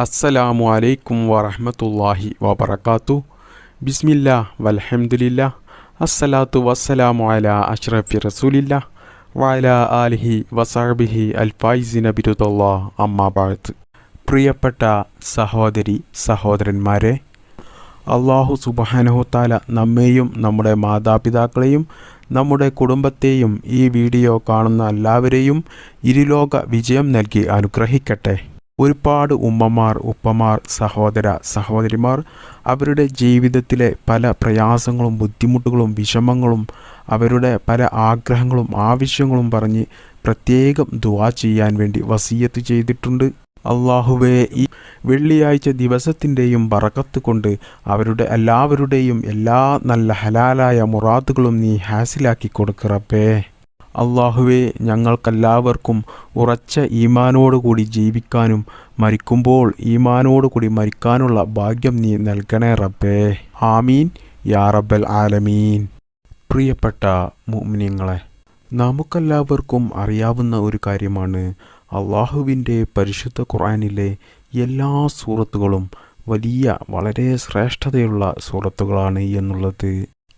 അസ്സലാമു അലൈക്കും വറഹ്മത്തുള്ളാഹി വബറകാതുഹു. ബിസ്മില്ലാ വൽഹംദുലില്ലാ അസ്സലാത്തു വസ്സലാമു അലാ അഷ്റഫി റസൂലില്ലാ വഅലാ ആലിഹി വസഹ്ബിഹി അൽഫായിസിന ബിറുദല്ലാഹ് അമ്മാ ബഅദ്. പ്രിയപ്പെട്ട സഹോദരി സഹോദരന്മാരെ, അല്ലാഹു സുബ്ഹാനഹു തആല നമ്മെയും നമ്മുടെ മാതാപിതാക്കളെയും നമ്മുടെ കുടുംബത്തെയും ഈ വീഡിയോ കാണുന്ന എല്ലാവരെയും ഇരുലോക വിജയം നൽകി അനുഗ്രഹിക്കട്ടെ. ഒരുപാട് ഉമ്മമാർ, ഉപ്പമാർ, സഹോദര സഹോദരിമാർ അവരുടെ ജീവിതത്തിലെ പല പ്രയാസങ്ങളും ബുദ്ധിമുട്ടുകളും വിഷമങ്ങളും അവരുടെ പല ആഗ്രഹങ്ങളും ആവശ്യങ്ങളും പറഞ്ഞ് പ്രത്യേകം ദുആ ചെയ്യാൻ വേണ്ടി വസിയത്ത് ചെയ്തിട്ടുണ്ട്. അല്ലാഹുവേ, ഈ വെള്ളിയാഴ്ച ദിവസത്തിൻ്റെയും ബറക്കത്ത് കൊണ്ട് അവരുടെ എല്ലാവരുടെയും എല്ലാ നല്ല ഹലാലായ മുറാദുകളും നീ ഹാസിലാക്കി കൊടുക്ക് റബ്ബേ. അല്ലാഹുവേ, ഞങ്ങൾക്കെല്ലാവർക്കും ഉറച്ച ഈമാനോടുകൂടി ജീവിക്കാനും മരിക്കുമ്പോൾ ഈമാനോടുകൂടി മരിക്കാനുള്ള ഭാഗ്യം നീ നൽകണേ റബ്ബേ. ആമീൻ യാ റബ്ബൽ ആലമീൻ. പ്രിയപ്പെട്ട മുഅ്മിനീങ്ങളെ, നമുക്കെല്ലാവർക്കും അറിയാവുന്ന ഒരു കാര്യമാണ് അള്ളാഹുവിൻ്റെ പരിശുദ്ധ ഖുർആനിലെ എല്ലാ സൂറത്തുകളും വളരെ ശ്രേഷ്ഠതയുള്ള സൂറത്തുകളാണ് എന്നുള്ളത്.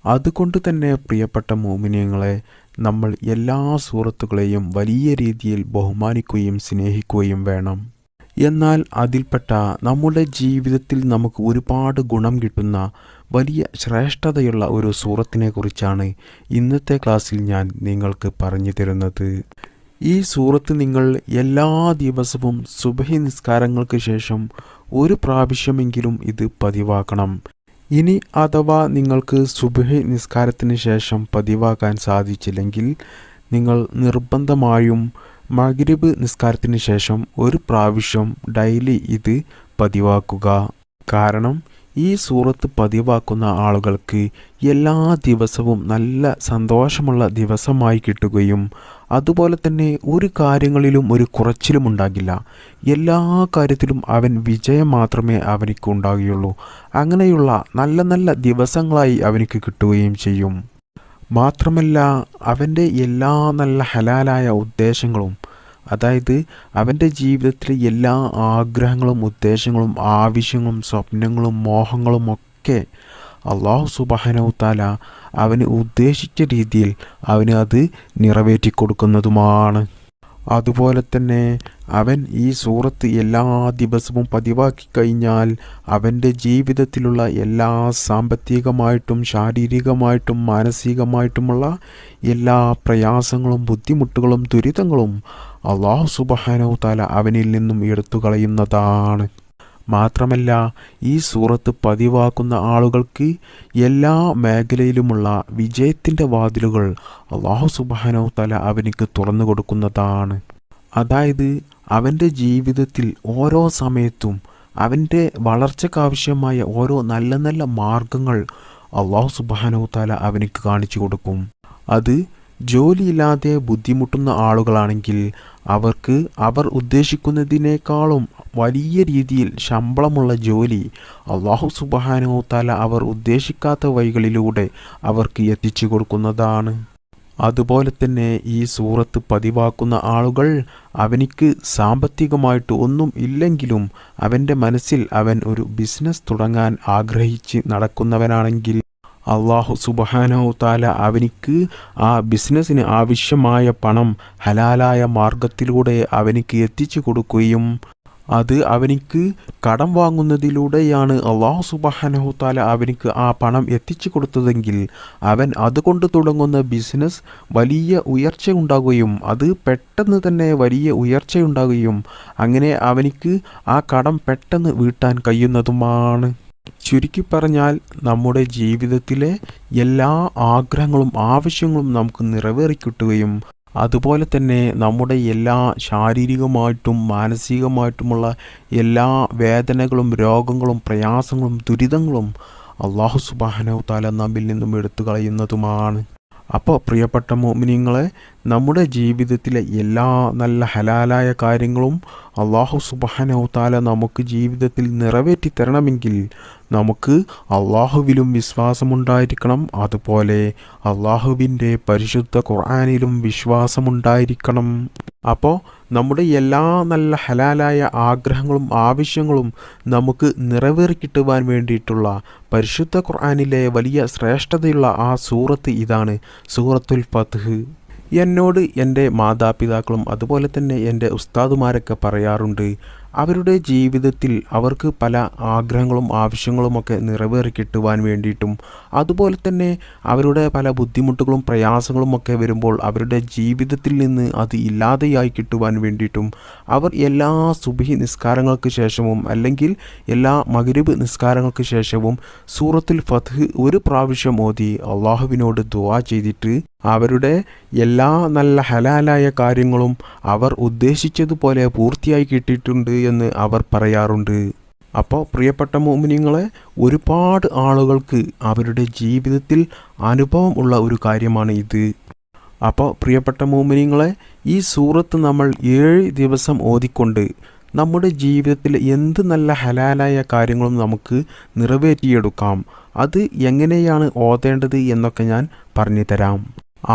അതുകൊണ്ട് തന്നെ പ്രിയപ്പെട്ട മുഅ്മിനീങ്ങളെ, നമ്മൾ എല്ലാ സൂറത്തുകളെയും വലിയ രീതിയിൽ ബഹുമാനിക്കുകയും സ്നേഹിക്കുകയും വേണം. എന്നാൽ അതിൽപ്പെട്ട നമ്മുടെ ജീവിതത്തിൽ നമുക്ക് ഒരുപാട് ഗുണം കിട്ടുന്ന വലിയ ശ്രേഷ്ഠതയുള്ള ഒരു സൂറത്തിനെ കുറിച്ചാണ് ഇന്നത്തെ ക്ലാസ്സിൽ ഞാൻ നിങ്ങൾക്ക് പറഞ്ഞു തരുന്നത്. ഈ സൂറത്ത് നിങ്ങൾ എല്ലാ ദിവസവും സുബ്ഹി നിസ്കാരങ്ങൾക്ക് ശേഷം ഒരു പ്രാവശ്യമെങ്കിലും ഇത് പതിവാക്കണം. ഇനി അഥവാ നിങ്ങൾക്ക് സുബ്ഹി നിസ്കാരത്തിന് ശേഷം പതിവാക്കാൻ സാധിച്ചില്ലെങ്കിൽ നിങ്ങൾ നിർബന്ധമായും മഗ്രിബ് നിസ്കാരത്തിന് ശേഷം ഒരു പ്രാവശ്യം ഡെയിലി ഇത് പതിവാക്കുക. കാരണം ഈ സൂറത്ത് പതിവാക്കുന്ന ആളുകൾക്ക് എല്ലാ ദിവസവും നല്ല സന്തോഷമുള്ള ദിവസമായി കിട്ടുകയും അതുപോലെ തന്നെ ഒരു കാര്യങ്ങളിലും ഒരു കുറച്ചിലും ഉണ്ടാകില്ല. എല്ലാ കാര്യത്തിലും അവൻ വിജയം മാത്രമേ അവനിക്ക് ഉണ്ടാകുകയുള്ളൂ. അങ്ങനെയുള്ള നല്ല നല്ല ദിവസങ്ങളായി അവനിക്ക് കിട്ടുകയും ചെയ്യും. മാത്രമല്ല, അവൻ്റെ എല്ലാ നല്ല ഹലാലായ ഉദ്ദേശങ്ങളും, അതായത് അവൻ്റെ ജീവിതത്തിലെ എല്ലാ ആഗ്രഹങ്ങളും ഉദ്ദേശങ്ങളും ആവശ്യങ്ങളും സ്വപ്നങ്ങളും മോഹങ്ങളും ഒക്കെ അല്ലാഹു സുബ്ഹാനഹു തആല അവന് ഉദ്ദേശിച്ച രീതിയിൽ അവന് അത് നിറവേറ്റി കൊടുക്കുന്നതുമാണ്. അതുപോലെ തന്നെ അവൻ ഈ സൂറത്ത് എല്ലാ ദിവസവും പതിവാക്കി കഴിഞ്ഞാൽ അവൻ്റെ ജീവിതത്തിലുള്ള എല്ലാ സാമ്പത്തികമായിട്ടും ശാരീരികമായിട്ടും മാനസികമായിട്ടുമുള്ള എല്ലാ പ്രയാസങ്ങളും ബുദ്ധിമുട്ടുകളും ദുരിതങ്ങളും അല്ലാഹു സുബ്ഹാനഹു തആല അവനിൽ നിന്നും എടുത്തു കളയുന്നതാണ്. മാത്രമല്ല, ഈ സൂറത്ത് പതിവാക്കുന്ന ആളുകൾക്ക് എല്ലാ മേഖലയിലുമുള്ള വിജയത്തിൻ്റെ വാതിലുകൾ അല്ലാഹു സുബ്ഹാനഹു തആല അവനിക്ക് തുറന്നു കൊടുക്കുന്നതാണ്. അതായത് അവൻ്റെ ജീവിതത്തിൽ ഓരോ സമയത്തും അവൻ്റെ വളർച്ചയ്ക്കാവശ്യമായ ഓരോ നല്ല നല്ല മാർഗങ്ങൾ അല്ലാഹു സുബ്ഹാനഹു തആല അവനിക്ക് കാണിച്ചു കൊടുക്കും. അത് ജോലിയില്ലാതെ ബുദ്ധിമുട്ടുന്ന ആളുകളാണെങ്കിൽ അവർക്ക് അവർ ഉദ്ദേശിക്കുന്നതിനേക്കാളും വലിയ രീതിയിൽ ശമ്പളമുള്ള ജോലി അല്ലാഹു സുബ്ഹാനഹു തആല അവർ ഉദ്ദേശിക്കാത്ത വഴികളിലൂടെ അവർക്ക് എത്തിച്ചു കൊടുക്കുന്നതാണ്. അതുപോലെ തന്നെ ഈ സൂറത്ത് പതിവാക്കുന്ന ആളുകൾ അവനിക്ക് സാമ്പത്തികമായിട്ട് ഒന്നും ഇല്ലെങ്കിലും അവൻ്റെ മനസ്സിൽ അവൻ ഒരു ബിസിനസ് തുടങ്ങാൻ ആഗ്രഹിച്ച് നടക്കുന്നവനാണെങ്കിൽ അല്ലാഹു സുബ്ഹാനഹു തആല അവനിക്ക് ആ ബിസിനസ്സിന് ആവശ്യമായ പണം ഹലാലായ മാർഗത്തിലൂടെ അവനിക്ക് എത്തിച്ചു കൊടുക്കുകയും അത് അവനിക്ക് കടം വാങ്ങുന്നതിലൂടെയാണ് അല്ലാഹു സുബ്ഹാനഹു തആല അവനിക്ക് ആ പണം എത്തിച്ചു കൊടുത്തതെങ്കിൽ അവൻ അതുകൊണ്ട് തുടങ്ങുന്ന ബിസിനസ് വലിയ ഉയർച്ച ഉണ്ടാകുകയും അത് പെട്ടെന്ന് തന്നെ വലിയ ഉയർച്ചയുണ്ടാകുകയും അങ്ങനെ അവനിക്ക് ആ കടം പെട്ടെന്ന് വീട്ടാൻ കഴിയുന്നതുമാണ്. ചുരുക്കി പറഞ്ഞാൽ നമ്മുടെ ജീവിതത്തിലെ എല്ലാ ആഗ്രഹങ്ങളും ആവശ്യങ്ങളും നമുക്ക് നിറവേറിക്കിട്ടുകയും അതുപോലെ തന്നെ നമ്മുടെ എല്ലാ ശാരീരികമായിട്ടും മാനസികമായിട്ടുമുള്ള എല്ലാ വേദനകളും രോഗങ്ങളും പ്രയാസങ്ങളും ദുരിതങ്ങളും അല്ലാഹു സുബ്ഹാനഹു തആല നമ്മിൽ നിന്നും എടുത്തു കളയുന്നതുമാണ്. അപ്പോൾ പ്രിയപ്പെട്ട മുഅ്മിനീങ്ങളെ, നമ്മുടെ ജീവിതത്തിലെ എല്ലാ നല്ല ഹലാലായ കാര്യങ്ങളും അല്ലാഹു സുബ്ഹാനഹു തആല നമുക്ക് ജീവിതത്തിൽ നിറവേറ്റി തരണമെങ്കിൽ നമുക്ക് അല്ലാഹുവിലും വിശ്വാസമുണ്ടായിരിക്കണം. അതുപോലെ അല്ലാഹുവിൻ്റെ പരിശുദ്ധ ഖുർആനിലും വിശ്വാസമുണ്ടായിരിക്കണം. അപ്പോൾ നമ്മുടെ എല്ലാ നല്ല ഹലാലായ ആഗ്രഹങ്ങളും ആവശ്യങ്ങളും നമുക്ക് നിറവേറി കിട്ടുവാൻ വേണ്ടിയിട്ടുള്ള പരിശുദ്ധ ഖുർആനിലെ വലിയ ശ്രേഷ്ഠതയുള്ള ആ സൂറത്ത് ഇതാണ് സൂറത്തുൽ ഫത്ഹ്. എന്നോട് എൻ്റെ മാതാപിതാക്കളും അതുപോലെ തന്നെ എൻ്റെ ഉസ്താദുമാരൊക്കെ പറയാറുണ്ട്, അവരുടെ ജീവിതത്തിൽ അവർക്ക് പല ആഗ്രഹങ്ങളും ആവശ്യങ്ങളുമൊക്കെ നിറവേറി കിട്ടുവാൻ വേണ്ടിയിട്ടും അതുപോലെ തന്നെ അവരുടെ പല ബുദ്ധിമുട്ടുകളും പ്രയാസങ്ങളുമൊക്കെ വരുമ്പോൾ അവരുടെ ജീവിതത്തിൽ നിന്ന് അത് ഇല്ലാതെയായി കിട്ടുവാൻ വേണ്ടിയിട്ടും അവർ എല്ലാ സുബ്ഹി നിസ്കാരങ്ങൾക്ക് ശേഷവും അല്ലെങ്കിൽ എല്ലാ മഗ്രിബ് നിസ്കാരങ്ങൾക്ക് ശേഷവും സൂറത്തുൽ ഫത്ഹ് ഒരു പ്രാവശ്യം ഓതി അള്ളാഹുവിനോട് ദുആ ചെയ്തിട്ട് അവരുടെ എല്ലാ നല്ല ഹലാലായ കാര്യങ്ങളും അവർ ഉദ്ദേശിച്ചതുപോലെ പൂർത്തിയായി കിട്ടിയിട്ടുണ്ട് എന്ന് അവർ പറയാറുണ്ട്. അപ്പോൾ പ്രിയപ്പെട്ട മുഅ്മിനീങ്ങളെ, ഒരുപാട് ആളുകൾക്ക് അവരുടെ ജീവിതത്തിൽ അനുഭവം ഉള്ള ഒരു കാര്യമാണ് ഇത്. അപ്പോൾ പ്രിയപ്പെട്ട മുഅ്മിനീങ്ങളെ, ഈ സൂറത്ത് നമ്മൾ 7 ദിവസം ഓതിക്കൊണ്ട് നമ്മുടെ ജീവിതത്തിൽ എന്ത് നല്ല ഹലാലായ കാര്യങ്ങളും നമുക്ക് നിറവേറ്റിയെടുക്കാം. അത് എങ്ങനെയാണ് ഓതേണ്ടത് എന്നൊക്കെ ഞാൻ പറഞ്ഞു തരാം.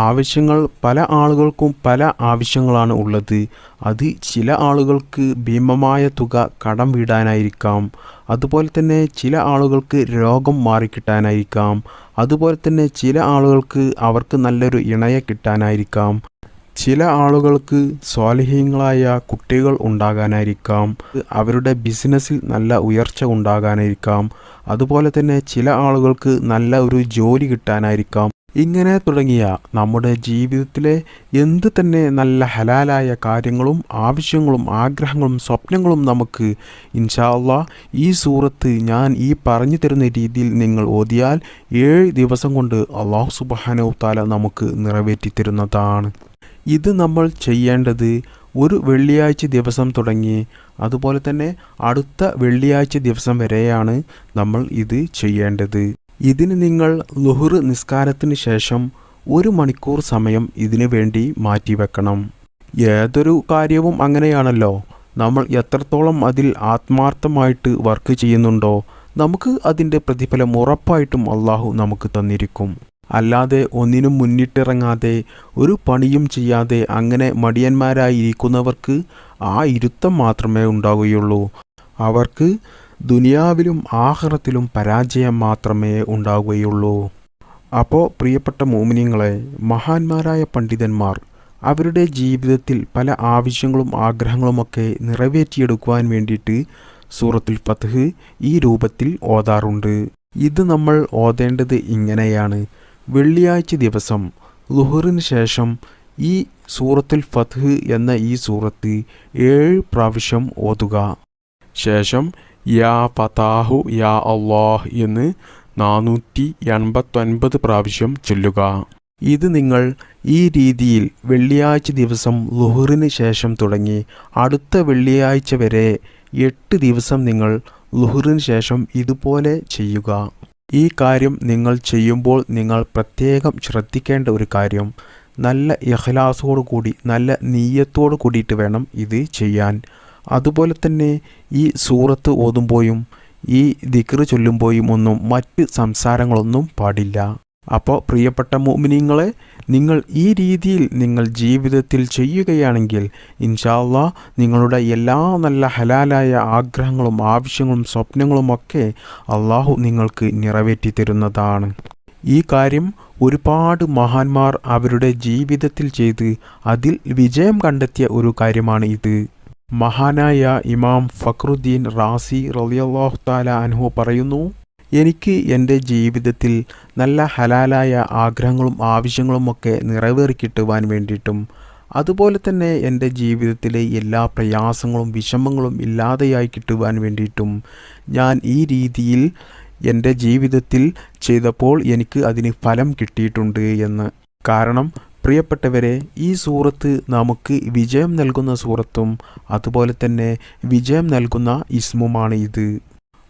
ആവശ്യങ്ങൾ പല ആളുകൾക്കും പല ആവശ്യങ്ങളാണ് ഉള്ളത്. അത് ചില ആളുകൾക്ക് ഭീമമായ തുക കടം വീടാനായിരിക്കാം, അതുപോലെ തന്നെ ചില ആളുകൾക്ക് രോഗം മാറിക്കിട്ടാനായിരിക്കാം, അതുപോലെ തന്നെ ചില ആളുകൾക്ക് അവർക്ക് നല്ലൊരു ഇണയെ കിട്ടാനായിരിക്കാം, ചില ആളുകൾക്ക് സ്വാലിഹീങ്ങളായ കുട്ടികൾ ഉണ്ടാകാനായിരിക്കാം, അവരുടെ ബിസിനസ്സിൽ നല്ല ഉയർച്ച ഉണ്ടാകാനായിരിക്കാം, അതുപോലെ തന്നെ ചില ആളുകൾക്ക് നല്ല ഒരു ജോലി കിട്ടാനായിരിക്കാം. ഇങ്ങനെ തുടങ്ങിയ നമ്മുടെ ജീവിതത്തിലെ എന്ത് തന്നെ നല്ല ഹലാലായ കാര്യങ്ങളും ആവശ്യങ്ങളും ആഗ്രഹങ്ങളും സ്വപ്നങ്ങളും നമുക്ക് ഇൻഷാ അല്ലാഹ് ഈ സൂറത്ത് ഞാൻ ഈ പറഞ്ഞു തരുന്ന രീതിയിൽ നിങ്ങൾ ഓതിയാൽ 7 ദിവസം കൊണ്ട് അല്ലാഹു സുബ്ഹാനഹു തആല നമുക്ക് നിറവേറ്റി തരുന്നതാണ്. ഇത് നമ്മൾ ചെയ്യേണ്ടത് ഒരു വെള്ളിയാഴ്ച ദിവസം തുടങ്ങി അതുപോലെ തന്നെ അടുത്ത വെള്ളിയാഴ്ച ദിവസം വരെയാണ് നമ്മൾ ഇത് ചെയ്യേണ്ടത്. ഇതിന് നിങ്ങൾ ളുഹ്ർ നിസ്കാരത്തിന് ശേഷം 1 മണിക്കൂർ സമയം ഇതിനു വേണ്ടി മാറ്റിവെക്കണം. ഏതൊരു കാര്യവും അങ്ങനെയാണല്ലോ, നമ്മൾ എത്രത്തോളം അതിൽ ആത്മാർത്ഥമായിട്ട് വർക്ക് ചെയ്യുന്നുണ്ടോ നമുക്ക് അതിൻ്റെ പ്രതിഫലം ഉറപ്പായിട്ടും അള്ളാഹു നമുക്ക് തന്നിരിക്കും. അല്ലാതെ ഒന്നിനും മുന്നിട്ടിറങ്ങാതെ ഒരു പണിയും ചെയ്യാതെ അങ്ങനെ മടിയന്മാരായിരിക്കുന്നവർക്ക് ആ ഇരുത്തം മാത്രമേ ഉണ്ടാവുകയുള്ളൂ. അവർക്ക് ദുനിയാവിലും ആഖിറത്തിലും പരാജയം മാത്രമേ ഉണ്ടാവുകയുള്ളൂ. അപ്പോൾ പ്രിയപ്പെട്ട മുഅ്മിനീങ്ങളെ, മഹാന്മാരായ പണ്ഡിതന്മാർ അവരുടെ ജീവിതത്തിൽ പല ആവശ്യങ്ങളും ആഗ്രഹങ്ങളുമൊക്കെ നിറവേറ്റിയെടുക്കുവാൻ വേണ്ടിയിട്ട് സൂറത്തുൽ ഫത്ഹ് ഈ രൂപത്തിൽ ഓതാറുണ്ട്. ഇത് നമ്മൾ ഓതേണ്ടത് ഇങ്ങനെയാണ്. വെള്ളിയാഴ്ച ദിവസം ളുഹ്റിന് ശേഷം ഈ സൂറത്തുൽ ഫത്ഹ് എന്ന ഈ സൂറത്ത് 7 പ്രാവശ്യം ഓതുക. ശേഷം യാ ഫതാഹു യാ അല്ലാഹ് എന്ന് 489 പ്രാവശ്യം ചൊല്ലുക. ഇത് നിങ്ങൾ ഈ രീതിയിൽ വെള്ളിയാഴ്ച ദിവസം ളുഹ്റിന് ശേഷം തുടങ്ങി അടുത്ത വെള്ളിയാഴ്ച വരെ 8 ദിവസം നിങ്ങൾ ളുഹ്റിന് ശേഷം ഇതുപോലെ ചെയ്യുക. ഈ കാര്യം നിങ്ങൾ ചെയ്യുമ്പോൾ നിങ്ങൾ പ്രത്യേകം ശ്രദ്ധിക്കേണ്ട ഒരു കാര്യം, നല്ല ഇഖ്ലാസോടു കൂടി നല്ല നീയത്തോടു കൂടിയിട്ട് വേണം ഇത് ചെയ്യാൻ. അതുപോലെ തന്നെ ഈ സൂറത്ത് ഓതുമ്പോഴും ഈ ദിക്ർ ചൊല്ലുമ്പോഴും ഒന്നും മറ്റ് സംസാരങ്ങളൊന്നും പാടില്ല. അപ്പോൾ പ്രിയപ്പെട്ട മുഅ്മിനീങ്ങളെ, നിങ്ങൾ ഈ രീതിയിൽ നിങ്ങൾ ജീവിതത്തിൽ ചെയ്യുകയാണെങ്കിൽ ഇൻഷാ അല്ലാഹ് നിങ്ങളുടെ എല്ലാ നല്ല ഹലാലായ ആഗ്രഹങ്ങളും ആവശ്യങ്ങളും സ്വപ്നങ്ങളുമൊക്കെ അള്ളാഹു നിങ്ങൾക്ക് നിറവേറ്റി തരുന്നതാണ്. ഈ കാര്യം ഒരുപാട് മഹാന്മാർ അവരുടെ ജീവിതത്തിൽ ചെയ്ത് അതിൽ വിജയം കണ്ടെത്തിയ ഒരു കാര്യമാണ് ഇത്. മഹാനായ ഇമാം ഫഖ്റുദ്ദീൻ റാസി റളിയല്ലാഹു തആല അൻഹു പറയുന്നു, എനിക്ക് എൻ്റെ ജീവിതത്തിൽ നല്ല ഹലാലായ ആഗ്രഹങ്ങളും ആവശ്യങ്ങളുമൊക്കെ നിറവേറി കിട്ടുവാൻ വേണ്ടിയിട്ടും അതുപോലെ തന്നെ എൻ്റെ ജീവിതത്തിലെ എല്ലാ പ്രയാസങ്ങളും വിഷമങ്ങളും ഇല്ലാതെയായി കിട്ടുവാൻ വേണ്ടിയിട്ടും ഞാൻ ഈ രീതിയിൽ എൻ്റെ ജീവിതത്തിൽ ചെയ്തപ്പോൾ എനിക്ക് അതിന് ഫലം കിട്ടിയിട്ടുണ്ട് എന്ന്. കാരണം പ്രിയപ്പെട്ടവരെ, ഈ സൂറത്ത് നമുക്ക് വിജയം നൽകുന്ന സൂറത്തും അതുപോലെ തന്നെ വിജയം നൽകുന്ന ഇസ്മുമാണ് ഇത്.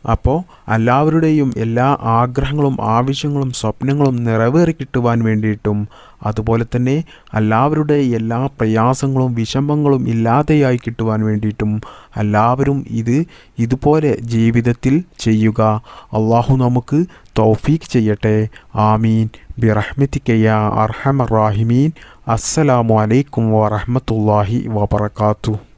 അപ്പോൾ എല്ലാവരുടെയും എല്ലാ ആഗ്രഹങ്ങളും ആവശ്യങ്ങളും സ്വപ്നങ്ങളും നിറവേറി കിട്ടുവാൻ വേണ്ടിയിട്ടും അതുപോലെ തന്നെ എല്ലാവരുടെ എല്ലാ പ്രയാസങ്ങളും വിഷമങ്ങളും ഇല്ലാതെയായി കിട്ടുവാൻ വേണ്ടിയിട്ടും എല്ലാവരും ഇതുപോലെ ജീവിതത്തിൽ ചെയ്യുക. അള്ളാഹു നമുക്ക് തൗഫീഖ് ചെയ്യട്ടെ. ആമീൻ ബിറഹ്മതിക യാ അർഹമർ റാഹിമീൻ. അസ്സലാമു അലൈക്കും വറഹ്മത്തുള്ളാഹി വബറകാതുഹു.